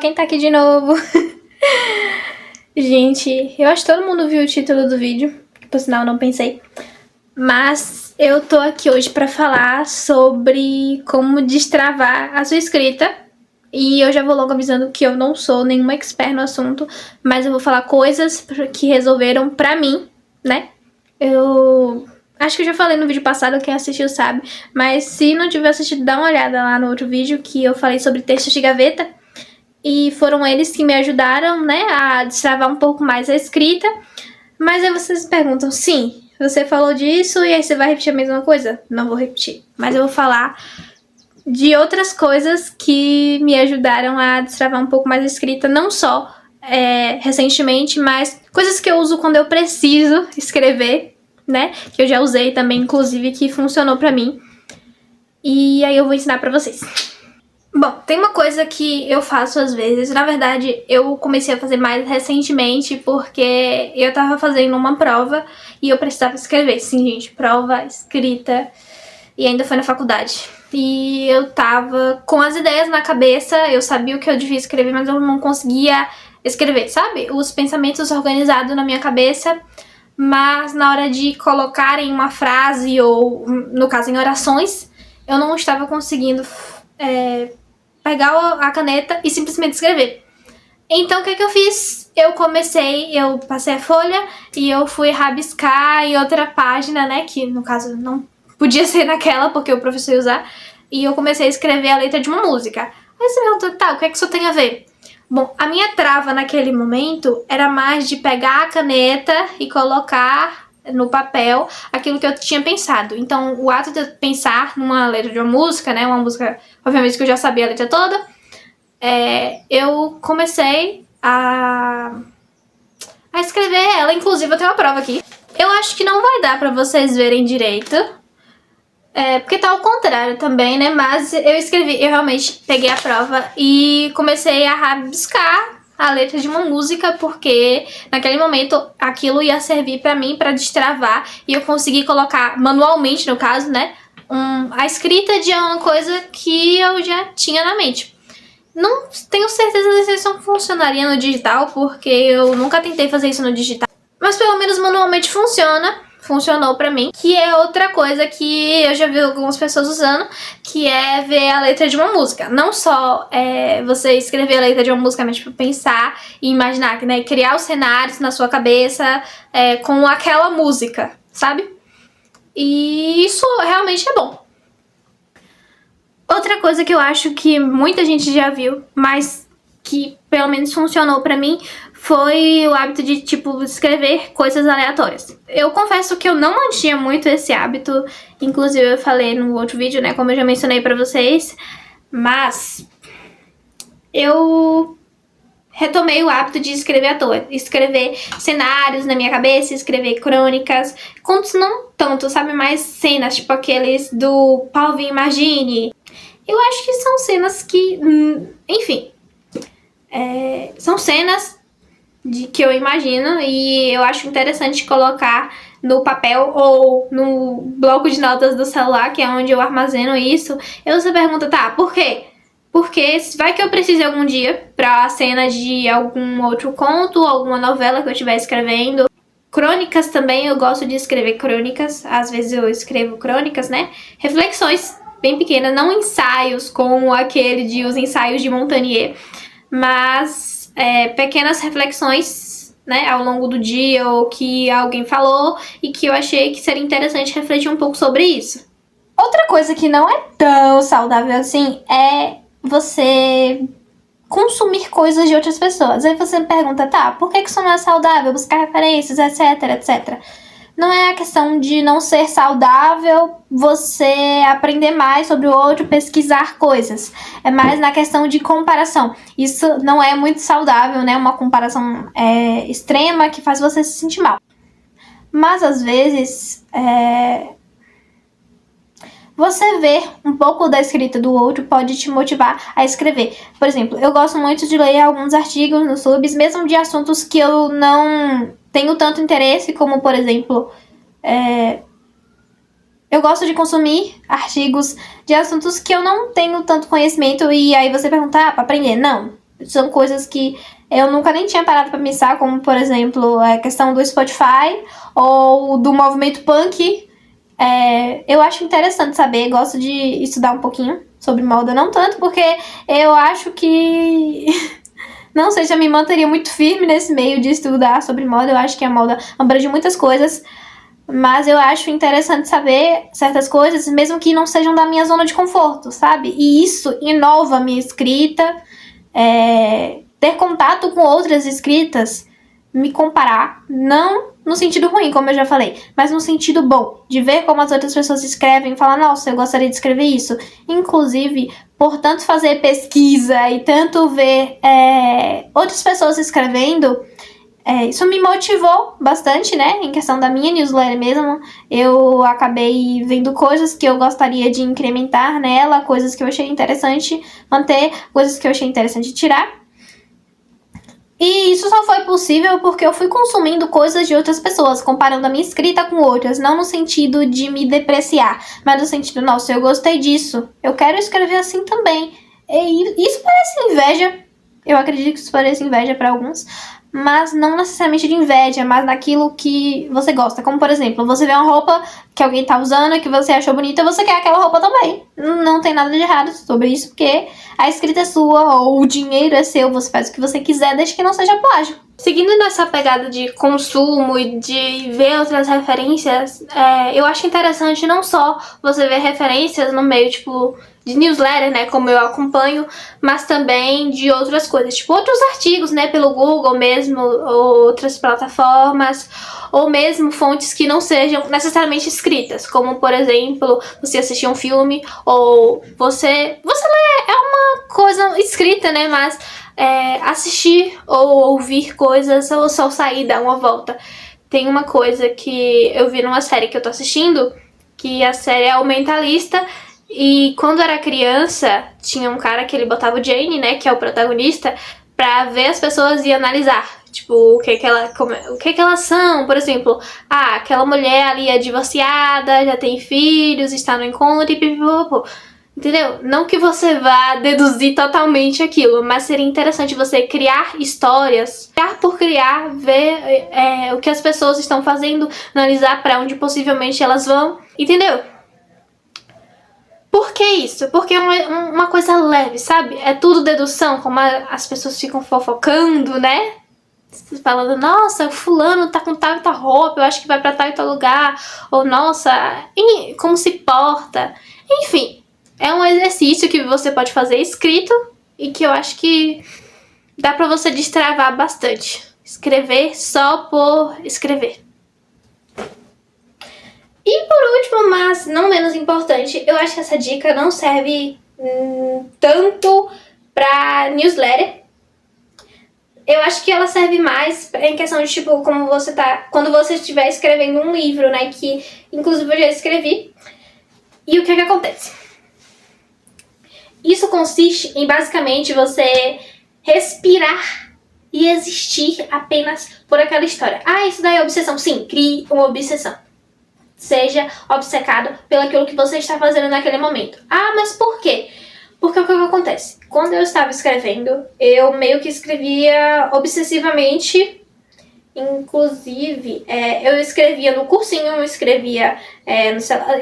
quem tá aqui de novo? Gente, eu acho que todo mundo viu o título do vídeo, que por sinal não pensei. Mas eu tô aqui hoje pra falar sobre como destravar a sua escrita. E eu já vou logo avisando que eu não sou nenhuma expert no assunto, mas eu vou falar coisas que resolveram pra mim, né? Eu acho que eu já falei no vídeo passado, quem assistiu sabe, mas se não tiver assistido, dá uma olhada lá no outro vídeo que eu falei sobre textos de gaveta. E foram eles que me ajudaram, né, a destravar um pouco mais a escrita. Mas aí vocês perguntam, sim, você falou disso e aí você vai repetir a mesma coisa? Não vou repetir, mas eu vou falar de outras coisas que me ajudaram a destravar um pouco mais a escrita, não só recentemente, mas coisas que eu uso quando eu preciso escrever, né, que eu já usei também, inclusive, que funcionou pra mim. E aí eu vou ensinar pra vocês. Bom, tem uma coisa que eu faço às vezes, na verdade eu comecei a fazer mais recentemente porque eu tava fazendo uma prova e eu precisava escrever. Sim, gente, prova escrita e ainda foi na faculdade. E eu tava com as ideias na cabeça, eu sabia o que eu devia escrever, mas eu não conseguia escrever, sabe? Os pensamentos organizados na minha cabeça, mas na hora de colocar em uma frase ou, no caso, em orações, eu não estava conseguindo pegar a caneta e simplesmente escrever. Então o que eu fiz? Eu passei a folha e eu fui rabiscar em outra página, né, que no caso não podia ser naquela porque o professor ia usar, e eu comecei a escrever a letra de uma música. Aí você me perguntou, tá, o que isso tem a ver? Bom, a minha trava naquele momento era mais de pegar a caneta e colocar no papel aquilo que eu tinha pensado. Então, o ato de eu pensar numa letra de uma música, né, uma música, obviamente que eu já sabia a letra toda, eu comecei a escrever ela. Inclusive, eu tenho uma prova aqui. Eu acho que não vai dar pra vocês verem direito, porque tá ao contrário também, né, mas eu realmente peguei a prova e comecei a rabiscar a letra de uma música, porque naquele momento aquilo ia servir pra mim pra destravar e eu consegui colocar manualmente, no caso, né, a escrita de uma coisa que eu já tinha na mente. Não tenho certeza se isso funcionaria no digital, porque eu nunca tentei fazer isso no digital, mas pelo menos manualmente funcionou pra mim, que é outra coisa que eu já vi algumas pessoas usando, que é ver a letra de uma música. Não só você escrever a letra de uma música, mas tipo, pensar e imaginar, né, criar os cenários na sua cabeça com aquela música, sabe? E isso realmente é bom. Outra coisa que eu acho que muita gente já viu, mas que pelo menos funcionou pra mim, foi o hábito de, tipo, escrever coisas aleatórias. Eu confesso que eu não mantinha muito esse hábito, inclusive eu falei no outro vídeo, né, como eu já mencionei pra vocês, mas eu retomei o hábito de escrever à toa, escrever cenários na minha cabeça, escrever crônicas, contos não tanto, sabe, mais cenas, tipo aqueles do Paulo Imagine. Eu acho que são cenas que, enfim, são cenas que eu imagino e eu acho interessante colocar no papel ou no bloco de notas do celular, que é onde eu armazeno isso. E você pergunta, tá, por quê? Porque vai que eu precise algum dia pra cena de algum outro conto, alguma novela que eu estiver escrevendo. Crônicas também, eu gosto de escrever crônicas, às vezes eu escrevo crônicas, né? Reflexões bem pequenas, não ensaios como aquele de os ensaios de Montagnier, mas pequenas reflexões, né, ao longo do dia, ou que alguém falou e que eu achei que seria interessante refletir um pouco sobre isso. Outra coisa que não é tão saudável assim é você consumir coisas de outras pessoas. Aí você me pergunta, tá, por que isso não é saudável? Buscar referências, etc, etc. Não é a questão de não ser saudável você aprender mais sobre o outro, pesquisar coisas. É mais na questão de comparação. Isso não é muito saudável, né? Uma comparação extrema que faz você se sentir mal. Mas às vezes, você ver um pouco da escrita do outro pode te motivar a escrever. Por exemplo, eu gosto muito de ler alguns artigos no Subs, mesmo de assuntos que eu não tenho tanto interesse, como, por exemplo, eu gosto de consumir artigos de assuntos que eu não tenho tanto conhecimento, e aí você pergunta, pra aprender? Não. são coisas que eu nunca nem tinha parado pra pensar, como, por exemplo, a questão do Spotify ou do movimento punk. Eu acho interessante saber, gosto de estudar um pouquinho sobre moda, não tanto porque eu acho que não sei se eu me manteria muito firme nesse meio de estudar sobre moda. Eu acho que a moda abrange muitas coisas, mas eu acho interessante saber certas coisas, mesmo que não sejam da minha zona de conforto, sabe? E isso inova a minha escrita, ter contato com outras escritas, me comparar, não no sentido ruim, como eu já falei, mas no sentido bom, de ver como as outras pessoas escrevem e falar, nossa, eu gostaria de escrever isso. Inclusive, por tanto fazer pesquisa e tanto ver outras pessoas escrevendo, isso me motivou bastante, né? Em questão da minha newsletter mesmo. Eu acabei vendo coisas que eu gostaria de incrementar nela, coisas que eu achei interessante manter, coisas que eu achei interessante tirar. E isso só foi possível porque eu fui consumindo coisas de outras pessoas, comparando a minha escrita com outras, não no sentido de me depreciar, mas no sentido, nossa, eu gostei disso, eu quero escrever assim também. E isso parece inveja, eu acredito que isso parece inveja para alguns, mas não necessariamente de inveja, mas naquilo que você gosta. Como, por exemplo, você vê uma roupa que alguém tá usando, que você achou bonita, você quer aquela roupa também. Não tem nada de errado sobre isso, porque a escrita é sua, ou o dinheiro é seu, você faz o que você quiser, desde que não seja plágio. Seguindo nessa pegada de consumo e de ver outras referências, eu acho interessante não só você ver referências no meio, tipo, de newsletter, né, como eu acompanho, mas também de outras coisas, tipo outros artigos, né, pelo Google mesmo, ou outras plataformas, ou mesmo fontes que não sejam necessariamente escritas, como, por exemplo, você assistir um filme, ou você ler, é uma coisa escrita, né, mas assistir ou ouvir coisas, ou só sair e dar uma volta. Tem uma coisa que eu vi numa série que eu tô assistindo, que a série é O Mentalista, e quando era criança, tinha um cara que ele botava o Jane, né, que é o protagonista, pra ver as pessoas e analisar. Tipo, o que que elas são, por exemplo. Aquela mulher ali é divorciada, já tem filhos, está no encontro e pipipopô. Entendeu? Não que você vá deduzir totalmente aquilo, mas seria interessante você criar histórias, criar por criar, ver o que as pessoas estão fazendo, analisar pra onde possivelmente elas vão, entendeu? Por que isso? Porque é uma coisa leve, sabe? É tudo dedução, como as pessoas ficam fofocando, né? Falando, nossa, fulano tá com tal e tal roupa, eu acho que vai pra tal e tal lugar. Ou, nossa, como se porta. Enfim, é um exercício que você pode fazer escrito e que eu acho que dá pra você destravar bastante. Escrever só por escrever. E por último, mas não menos importante, eu acho que essa dica não serve tanto pra newsletter. Eu acho que ela serve mais em questão de, tipo, como você tá... Quando você estiver escrevendo um livro, né, que inclusive eu já escrevi. E o que acontece? Isso consiste em, basicamente, você respirar e existir apenas por aquela história. Isso daí é obsessão. Sim, crie uma obsessão. Seja obcecado pelaquilo que você está fazendo naquele momento. Mas por quê? Porque o que acontece? Quando eu estava escrevendo, eu meio que escrevia obsessivamente. Inclusive, eu escrevia no cursinho, eu escrevia no celular.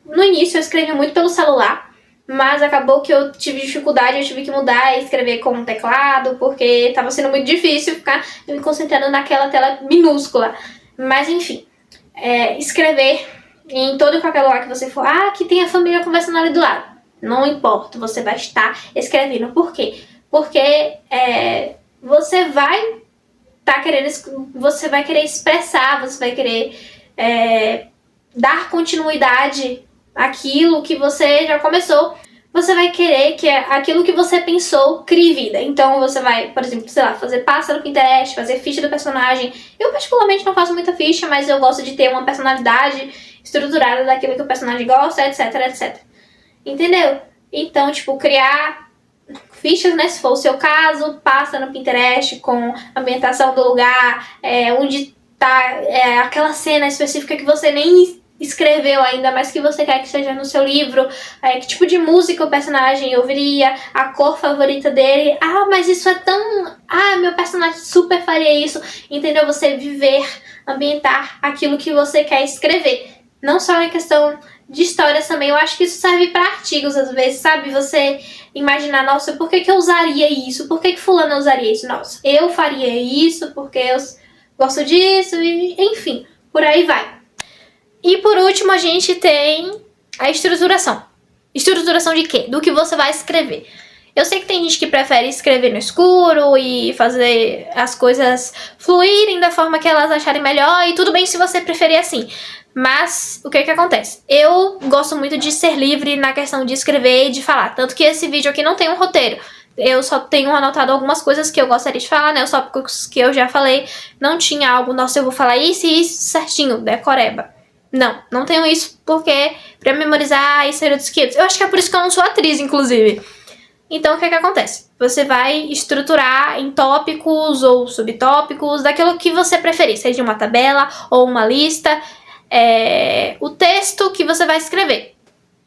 No início, eu escrevia muito pelo celular, mas acabou que eu tive dificuldade, eu tive que mudar e escrever com um teclado, porque estava sendo muito difícil ficar me concentrando naquela tela minúscula. Mas, enfim. Escrever em todo e qualquer lugar que você for. Que tem a família conversando ali do lado. Não importa, você vai estar escrevendo. Por quê? Porque você vai querer expressar, você vai querer dar continuidade àquilo que você já começou. Você vai querer que aquilo que você pensou crie vida. Então você vai, por exemplo, sei lá, fazer pasta no Pinterest, fazer ficha do personagem. Eu particularmente não faço muita ficha, mas eu gosto de ter uma personalidade estruturada daquilo que o personagem gosta, etc, etc. Entendeu? Então, tipo, criar fichas, né, se for o seu caso, pasta no Pinterest com a ambientação do lugar, onde tá aquela cena específica que você nem escreveu, ainda mais que você quer que seja no seu livro, que tipo de música o personagem ouviria, a cor favorita dele. Ah, mas isso é tão... Ah, meu personagem super faria isso. Entendeu? Você viver, ambientar aquilo que você quer escrever. Não só em questão de histórias também, eu acho que isso serve para artigos às vezes, sabe? Você imaginar, nossa, por que eu usaria isso? Por que fulano usaria isso? Nossa, eu faria isso porque eu gosto disso, e enfim, por aí vai. E por último, a gente tem a estruturação. Estruturação de quê? Do que você vai escrever. Eu sei que tem gente que prefere escrever no escuro e fazer as coisas fluírem da forma que elas acharem melhor, e tudo bem se você preferir assim. Mas o que acontece? Eu gosto muito de ser livre na questão de escrever e de falar. Tanto que esse vídeo aqui não tem um roteiro. Eu só tenho anotado algumas coisas que eu gostaria de falar, né? Os tópicos que eu já falei. Não tinha algo, nossa, eu vou falar isso e isso certinho, decoreba. Não, não tenho isso porque pra memorizar isso era dos kits. Eu acho que é por isso que eu não sou atriz, inclusive. Então, o que acontece? Você vai estruturar em tópicos ou subtópicos, daquilo que você preferir, seja uma tabela ou uma lista, o texto que você vai escrever.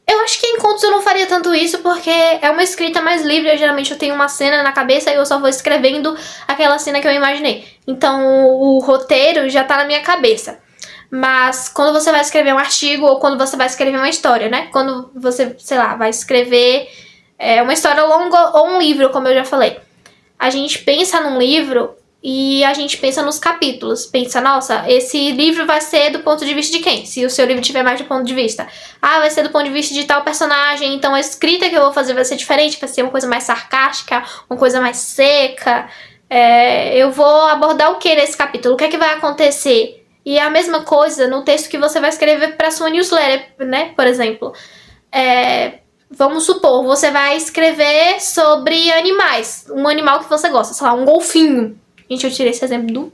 Eu acho que em contos eu não faria tanto isso, porque é uma escrita mais livre. Geralmente eu tenho uma cena na cabeça e eu só vou escrevendo aquela cena que eu imaginei. Então, o roteiro já tá na minha cabeça. Mas quando você vai escrever um artigo ou quando você vai escrever uma história, né? Quando você, sei lá, vai escrever uma história longa ou um livro, como eu já falei. A gente pensa num livro e a gente pensa nos capítulos. Pensa, nossa, esse livro vai ser do ponto de vista de quem? Se o seu livro tiver mais de ponto de vista. Ah, vai ser do ponto de vista de tal personagem, então a escrita que eu vou fazer vai ser diferente, vai ser uma coisa mais sarcástica, uma coisa mais seca. Eu vou abordar o que nesse capítulo? O que é que vai acontecer? E a mesma coisa no texto que você vai escrever para sua newsletter, né? Por exemplo. Vamos supor, você vai escrever sobre animais. Um animal que você gosta, sei lá, um golfinho. Gente, eu tirei esse exemplo do...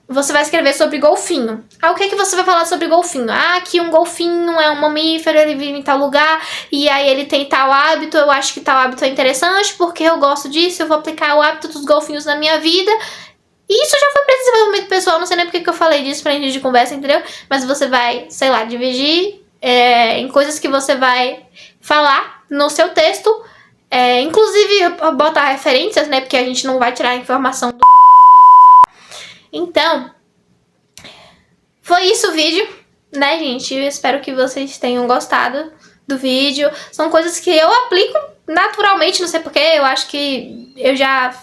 você vai escrever sobre golfinho. Ah, o que é que você vai falar sobre golfinho? Ah, que um golfinho é um mamífero, ele vive em tal lugar, e aí ele tem tal hábito, eu acho que tal hábito é interessante, porque eu gosto disso, eu vou aplicar o hábito dos golfinhos na minha vida. E isso já foi para desenvolvimento pessoal, não sei nem porque que eu falei disso pra gente de conversa, entendeu? Mas você vai, sei lá, dividir em coisas que você vai falar no seu texto, inclusive botar referências, né? Porque a gente não vai tirar a informação do... Então, foi isso o vídeo, né, gente? Eu espero que vocês tenham gostado do vídeo. São coisas que eu aplico naturalmente, não sei porquê, eu acho que eu já...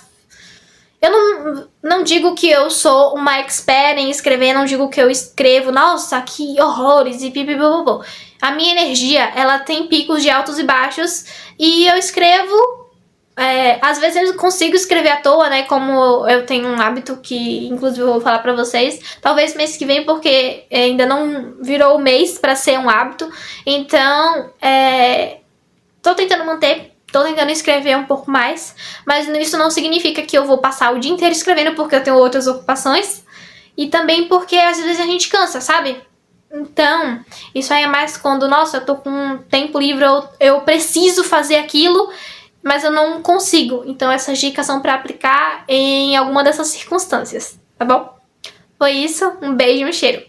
Eu não digo que eu sou uma expert em escrever, não digo que eu escrevo, nossa, que horrores e pipipipipi. A minha energia, ela tem picos de altos e baixos e eu escrevo, às vezes eu consigo escrever à toa, né, como eu tenho um hábito que, inclusive, eu vou falar pra vocês, talvez mês que vem, porque ainda não virou o mês pra ser um hábito, então, tô tentando manter. Tô tentando escrever um pouco mais, mas isso não significa que eu vou passar o dia inteiro escrevendo porque eu tenho outras ocupações. E também porque às vezes a gente cansa, sabe? Então, isso aí é mais quando, nossa, eu tô com tempo livre, eu preciso fazer aquilo, mas eu não consigo. Então essas dicas são pra aplicar em alguma dessas circunstâncias, tá bom? Foi isso, um beijo e um cheiro.